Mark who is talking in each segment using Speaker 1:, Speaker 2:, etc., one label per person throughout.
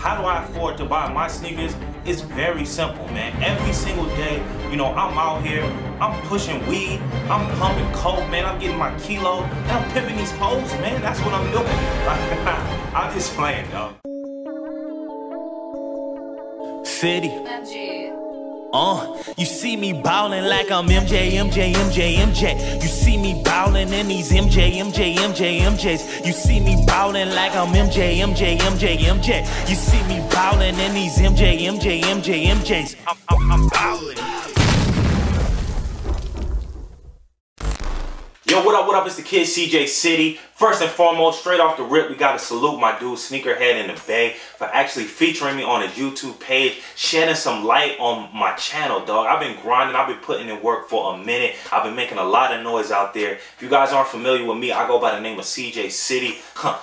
Speaker 1: How do I afford to buy my sneakers? It's very simple, man. Every single day, you know, I'm out here, I'm pushing weed, I'm pumping coke, man. I'm getting my kilo, and I'm pimping these hoes, man. That's what I'm doing. I'm just playing, dog.
Speaker 2: City. You see me ballin' like I'm MJ. You see me ballin' in these MJs. You see me ballin' like I'm MJ. You see me ballin' in these MJs. I'm ballin'.
Speaker 1: Yo, what up, it's the kid Cjcity. First and foremost, straight off the rip, we gotta salute my dude SneakerHeadInTheBay for actually featuring me on his YouTube page, shedding some light on my channel, dog. I've been grinding, I've been putting in work for a minute. I've been making a lot of noise out there. If you guys aren't familiar with me, I go by the name of Cjcity.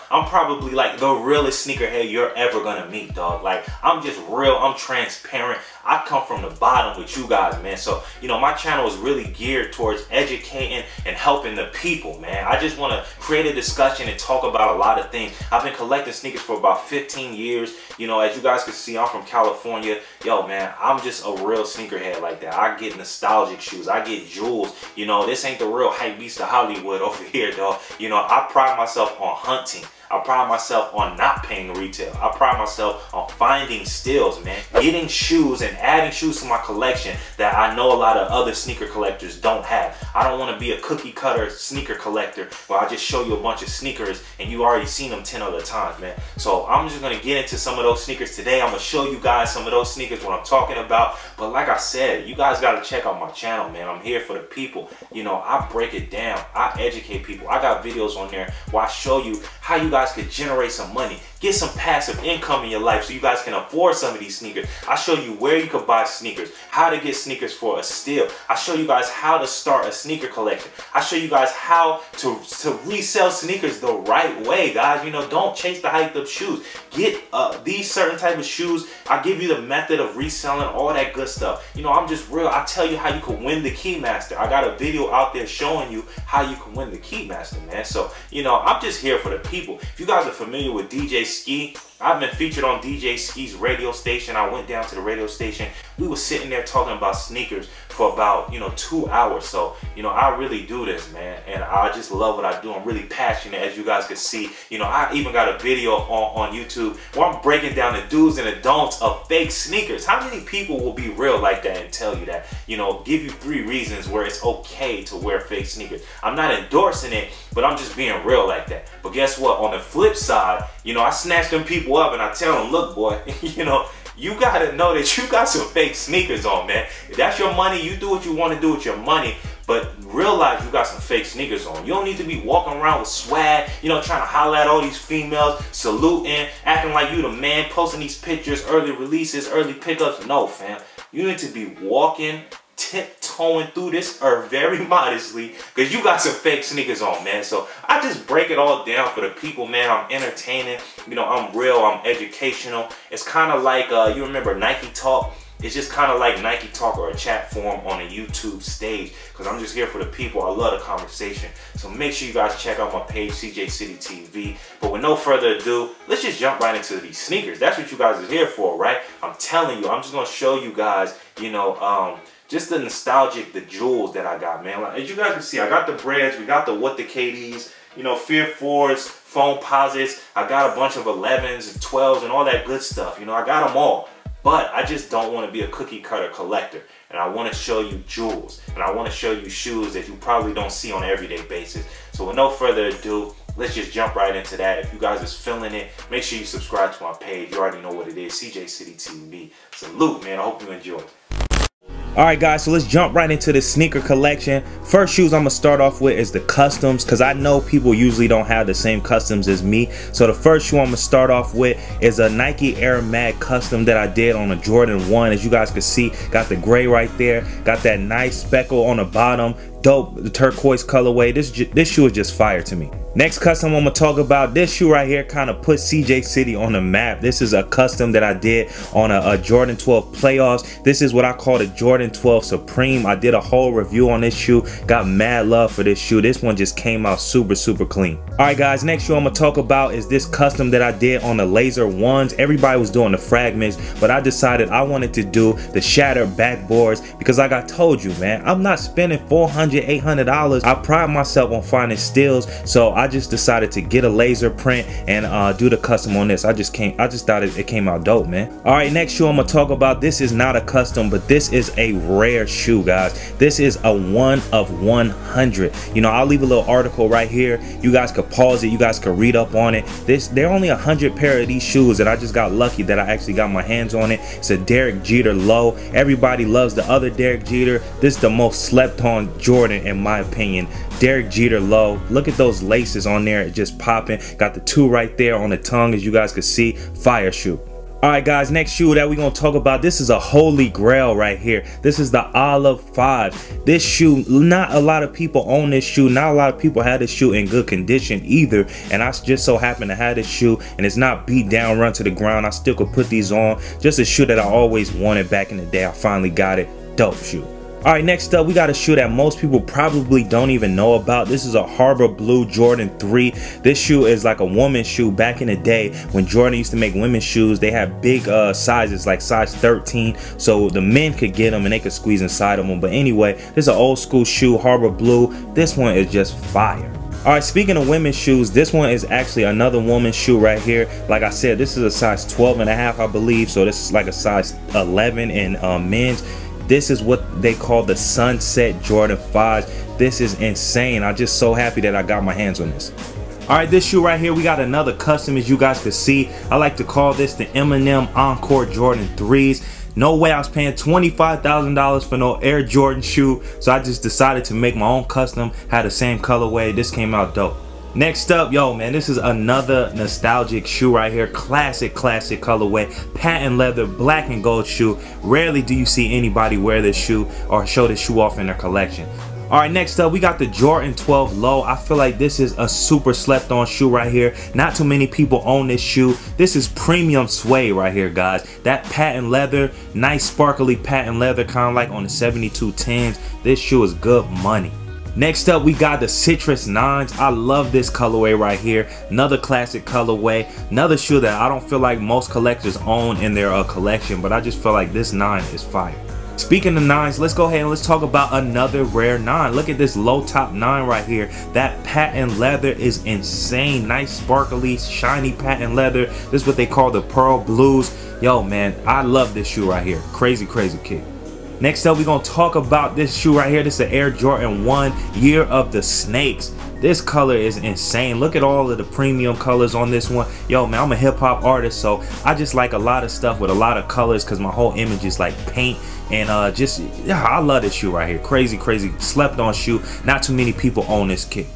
Speaker 1: I'm probably like the realest sneakerhead you're ever gonna meet, dog. Like, I'm just real, I'm transparent. I come from the bottom with you guys, man. So, you know, my channel is really geared towards educating and helping the people, man. I just want to create a discussion and talk about a lot of things. I've been collecting sneakers for about 15 years. You know, as you guys can see, I'm from California. Yo, man, I'm just a real sneakerhead like that. I get nostalgic shoes. I get jewels. You know, this ain't the real hype beast of Hollywood over here, dog. You know, I pride myself on hunting. I pride myself on not paying retail. I pride myself on finding steals, man. Getting shoes and adding shoes to my collection that I know a lot of other sneaker collectors don't have. I don't want to be a cookie cutter sneaker collector where I just show you a bunch of sneakers and you already seen them 10 other times, man. So I'm just going to get into some of those sneakers today. I'm going to show you guys some of those sneakers, what I'm talking about. But like I said, you guys got to check out my channel, man. I'm here for the people. You know, I break it down. I educate people. I got videos on there where I show you how you guys could generate some money, get some passive income in your life so you guys can afford some of these sneakers. I show you where you could buy sneakers, how to get sneakers for a steal. I show you guys how to start a sneaker collection. I show you guys how to resell sneakers the right way, guys. You know, don't chase the hyped up shoes. Get these certain type of shoes. I give you the method of reselling, all that good stuff. You know, I'm just real. I tell you how you can win the Keymaster. I got a video out there showing you how you can win the Keymaster, man. So, you know, I'm just here for the people. If you guys are familiar with DJ Ski, I've been featured on DJ Ski's radio station. I went down to the radio station. We were sitting there talking about sneakers for about, you know, 2 hours. So, you know, I really do this, man. And I just love what I do. I'm really passionate, as you guys can see. You know, I even got a video on YouTube where I'm breaking down the do's and the don'ts of fake sneakers. How many people will be real like that and tell you that? You know, give you 3 reasons where it's okay to wear fake sneakers. I'm not endorsing it, but I'm just being real like that. But guess what? On the flip side, you know, I snatch them people up and I tell them, look, boy, you know, you gotta know that you got some fake sneakers on, man. If that's your money, you do what you want to do with your money, but realize you got some fake sneakers on. You don't need to be walking around with swag, you know, trying to holler at all these females, saluting, acting like you the man, posting these pictures, early releases, early pickups. No, fam. You need to be walking, tiptoeing through this earth very modestly, because you got some fake sneakers on, man. So I just break it all down for the people, man. I'm entertaining, you know, I'm real, I'm educational. It's kind of like, you remember Nike Talk? It's just kind of like Nike Talk or a chat forum on a YouTube stage, because I'm just here for the people. I love the conversation. So make sure you guys check out my page, Cjcity TV. But with no further ado, let's just jump right into these sneakers. That's what you guys are here for, right? I'm telling you, I'm just going to show you guys, you know, just the nostalgic, the jewels that I got, man. Like, as you guys can see, I got the breads, we got the what the KDs, you know, Fear 4s, Foam Posits. I got a bunch of 11s and 12s and all that good stuff. You know, I got them all. But I just don't want to be a cookie cutter collector. And I want to show you jewels. And I want to show you shoes that you probably don't see on an everyday basis. So with no further ado, let's just jump right into that. If you guys is feeling it, make sure you subscribe to my page. You already know what it is, Cjcity TV. Salute, man. I hope you enjoy.
Speaker 2: Alright guys, so let's jump right into the sneaker collection. First shoes I'm going to start off with is the customs, because I know people usually don't have the same customs as me. So the first shoe I'm going to start off with is a Nike Air Mag custom that I did on a Jordan 1. As you guys can see, got the gray right there, got that nice speckle on the bottom,
Speaker 1: dope. The turquoise colorway. This shoe is just fire to me. Next custom I'm gonna talk about, this shoe right here kind of put Cjcity on the map. This is a custom that I did on a Jordan 12 playoffs. This is what I call the Jordan 12 Supreme. I did a whole review on this shoe. Got mad love for this shoe. This one just came out super clean. All right guys, next shoe I'm gonna talk about is this custom that I did on the Laser ones. Everybody was doing the fragments, but I decided I wanted to do the shattered backboards because like I told you, man, I'm not spending $400, $800. I pride myself on finding steals, so I just decided to get a laser print and do the custom on this. I just thought it came out dope, man. All right, next shoe I'm gonna talk about, this is not a custom, but this is a rare shoe, guys. This is a 1 of 100. You know, I'll leave a little article right here. You guys could pause it, you guys could read up on it. There are only 100 pair of these shoes, and I just got lucky that I actually got my hands on it. It's a Derek Jeter low. Everybody loves the other Derek Jeter. This is the most slept on Jordan in my opinion. Derek Jeter low. Look at those laces on there, just popping. Got the 2 right there on the tongue, as you guys can see. Fire shoe. All right guys, next shoe that we're gonna talk about, this is a holy grail right here. This is the Olive 5. This shoe, not a lot of people own this shoe. Not a lot of people have this shoe in good condition either, and I just so happen to have this shoe, and it's not beat down, run to the ground. I still could put these on. Just a shoe that I always wanted back in the day. I finally got it. Dope shoe. All right, next up we got a shoe that most people probably don't even know about. This is a Harbor Blue Jordan 3. This shoe is like a woman's shoe. Back in the day when Jordan used to make women's shoes, they had big sizes like size 13, so the men could get them and they could squeeze inside of them. But anyway, this is an old school shoe, Harbor Blue. This one is just fire. All right, speaking of women's shoes, this one is actually another woman's shoe right here. Like I said, this is a size 12.5, I believe, so this is like a size 11 in men's. This is what they call the Sunset Jordan 5s. This is insane. I'm just so happy that I got my hands on this. All right, this shoe right here, we got another custom, as you guys can see. I like to call this the Eminem Encore Jordan 3s. No way I was paying $25,000 for no Air Jordan shoe, so I just decided to make my own custom. Had the same colorway. This came out dope. Next up, yo man, this is another nostalgic shoe right here. Classic colorway, patent leather, black and gold shoe. Rarely do you see anybody wear this shoe or show this shoe off in their collection. All right, next up we got the Jordan 12 low. I feel like this is a super slept on shoe right here. Not too many people own this shoe. This is premium suede right here, guys. That patent leather, nice sparkly patent leather, kind of like on the 7210s. This shoe is good money. Next up we got the Citrus 9s. I love this colorway right here. Another classic colorway. Another shoe that I don't feel like most collectors own in their collection, but I just feel like this 9 is fire. Speaking of 9s, let's go ahead and let's talk about another rare 9. Look at this low top 9 right here. That patent leather is insane. Nice sparkly shiny patent leather. This is what they call the pearl blues. Yo man, I love this shoe right here. Crazy kick. Next up, we're going to talk about this shoe right here. This is the Air Jordan 1 Year of the Snakes. This color is insane. Look at all of the premium colors on this one. Yo, man, I'm a hip-hop artist, so I just like a lot of stuff with a lot of colors because my whole image is like paint. And yeah, I love this shoe right here. Crazy slept on shoe. Not too many people own this kit.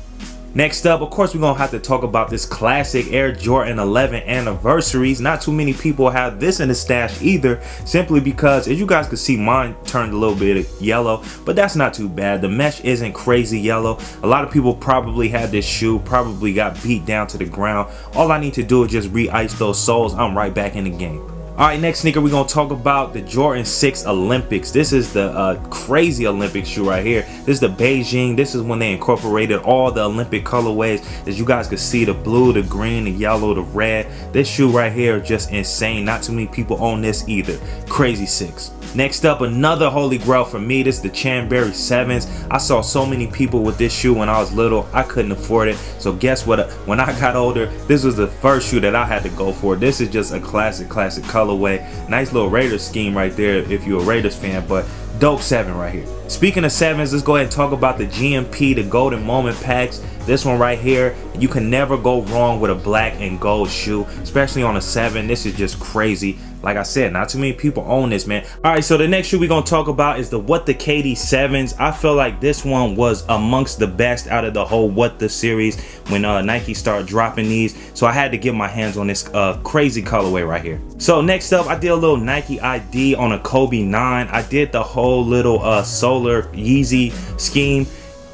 Speaker 1: Next up, of course, we're going to have to talk about this classic Air Jordan 11 Anniversaries. Not too many people have this in the stash either, simply because, as you guys can see, mine turned a little bit yellow, but that's not too bad. The mesh isn't crazy yellow. A lot of people probably had this shoe, probably got beat down to the ground. All I need to do is just re-ice those soles. I'm right back in the game. All right, next sneaker we're going to talk about the Jordan 6 Olympics. This is the crazy Olympic shoe right here. This is the Beijing. This is when they incorporated all the Olympic colorways. As you guys can see, the blue, the green, the yellow, the red. This shoe right here is just insane. Not too many people own this either. Crazy 6. Next up, another holy grail for me. This is the Chambéry 7s. I saw so many people with this shoe when I was little. I couldn't afford it. So guess what? When I got older, this was the first shoe that I had to go for. This is just a classic colorway. Nice little Raiders scheme right there if you're a Raiders fan, but dope 7 right here. Speaking of 7s, let's go ahead and talk about the GMP, the Golden Moment packs. This one right here, you can never go wrong with a black and gold shoe, especially on a 7. This is just crazy. Like I said, not too many people own this, man. All right, so the next shoe we're gonna talk about is the What the KD 7s. I feel like this one was amongst the best out of the whole What the series when Nike started dropping these. So I had to get my hands on this crazy colorway right here. So next up, I did a little Nike ID on a Kobe 9. I did the whole little Solar Yeezy scheme.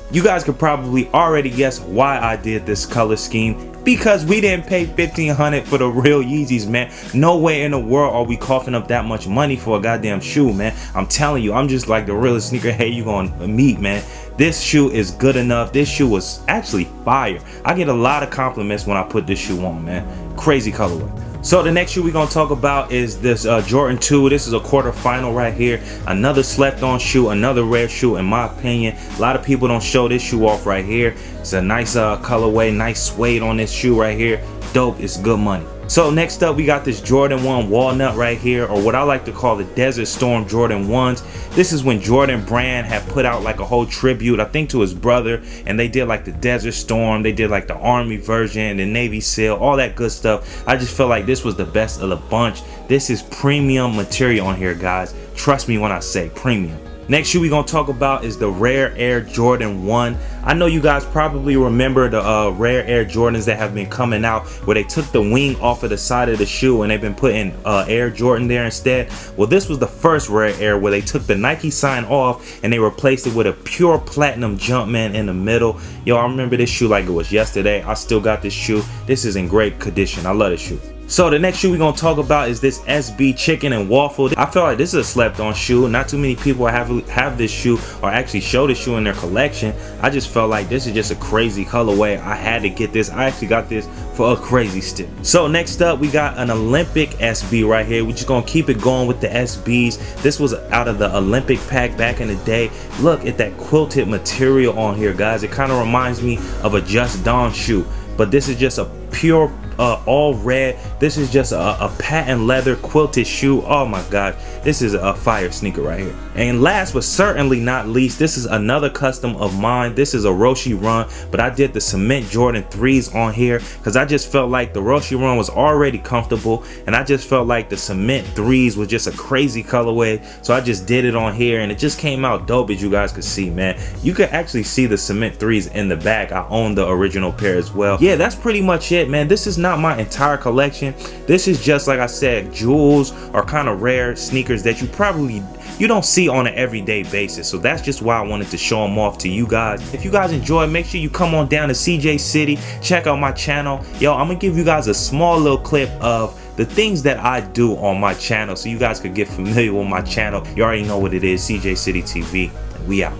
Speaker 1: You guys could probably already guess why I did this color scheme. Because we didn't pay $1,500 for the real Yeezys, man. No way in the world are we coughing up that much money for a goddamn shoe, man. I'm telling you, I'm just like the realest sneakerhead you gonna meet, man. This shoe is good enough. This shoe was actually fire. I get a lot of compliments when I put this shoe on, man. Crazy colorway. So the next shoe we're gonna talk about is this Jordan 2. This is a quarterfinal right here. Another slept on shoe, another rare shoe in my opinion. A lot of people don't show this shoe off right here. It's a nice colorway, nice suede on this shoe right here. Dope, it's good money. So next up we got this Jordan 1 Walnut right here, or what I like to call the Desert Storm Jordan 1s. This is when Jordan Brand had put out like a whole tribute, I think to his brother, and they did like the Desert Storm, they did like the Army version, the Navy SEAL, all that good stuff. I just felt like this was the best of the bunch. This is premium material on here, guys. Trust me when I say premium. Next shoe we're gonna talk about is the Rare Air Jordan 1. I know you guys probably remember the Rare Air Jordans that have been coming out where they took the wing off of the side of the shoe and they've been putting Air Jordan there instead. Well, this was the first Rare Air where they took the Nike sign off and they replaced it with a pure platinum Jumpman in the middle. Yo, I remember this shoe like it was yesterday. I still got this shoe. This is in great condition. I love this shoe. So the next shoe we're gonna talk about is this SB Chicken and Waffle. I feel like this is a slept on shoe. Not too many people have this shoe or actually show this shoe in their collection. I just felt like this is just a crazy colorway. I had to get this. I actually got this for a crazy stick. So next up we got an Olympic SB right here. We're just gonna keep it going with the SBs. This was out of the Olympic pack back in the day. Look at that quilted material on here, guys. It kind of reminds me of a Just Don shoe, but this is just a pure all red. This is just a patent leather quilted shoe. Oh my god, this is a fire sneaker right here. And last but certainly not least, this is another custom of mine. This is a Roshe Run, but I did the cement Jordan 3s on here because I just felt like the Roshe Run was already comfortable and I just felt like the cement 3s was just a crazy colorway, so I just did it on here and it just came out dope, as you guys could see, man. You could actually see the cement 3s in the back. I own the original pair as well. Yeah, that's pretty much it, man. This is not my entire collection. This is just, like I said, jewels or kind of rare sneakers that you don't see on an everyday basis. So that's just why I wanted to show them off to you guys. If you guys enjoy, make sure you come on down to Cjcity, check out my channel. Yo, I'm gonna give you guys a small little clip of the things that I do on my channel so you guys could get familiar with my channel. You already know what it is, Cjcity TV. We out.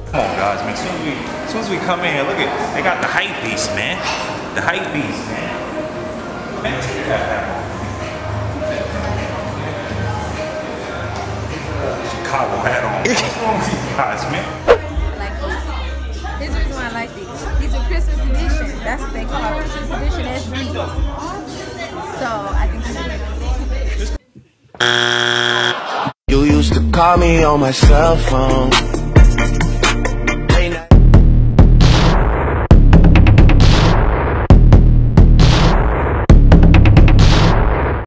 Speaker 1: Come on, guys, man. As soon as we come in here, look at, they got the hype beast, man. The hype beast, man. Man, take that hat on. Chicago hat on. What's wrong with you guys, man?
Speaker 3: I like these. Here's the reason why I like these. These are Christmas edition. That's what they call Christmas edition SBs. So I think these are good.
Speaker 4: You used to call me on my cell phone.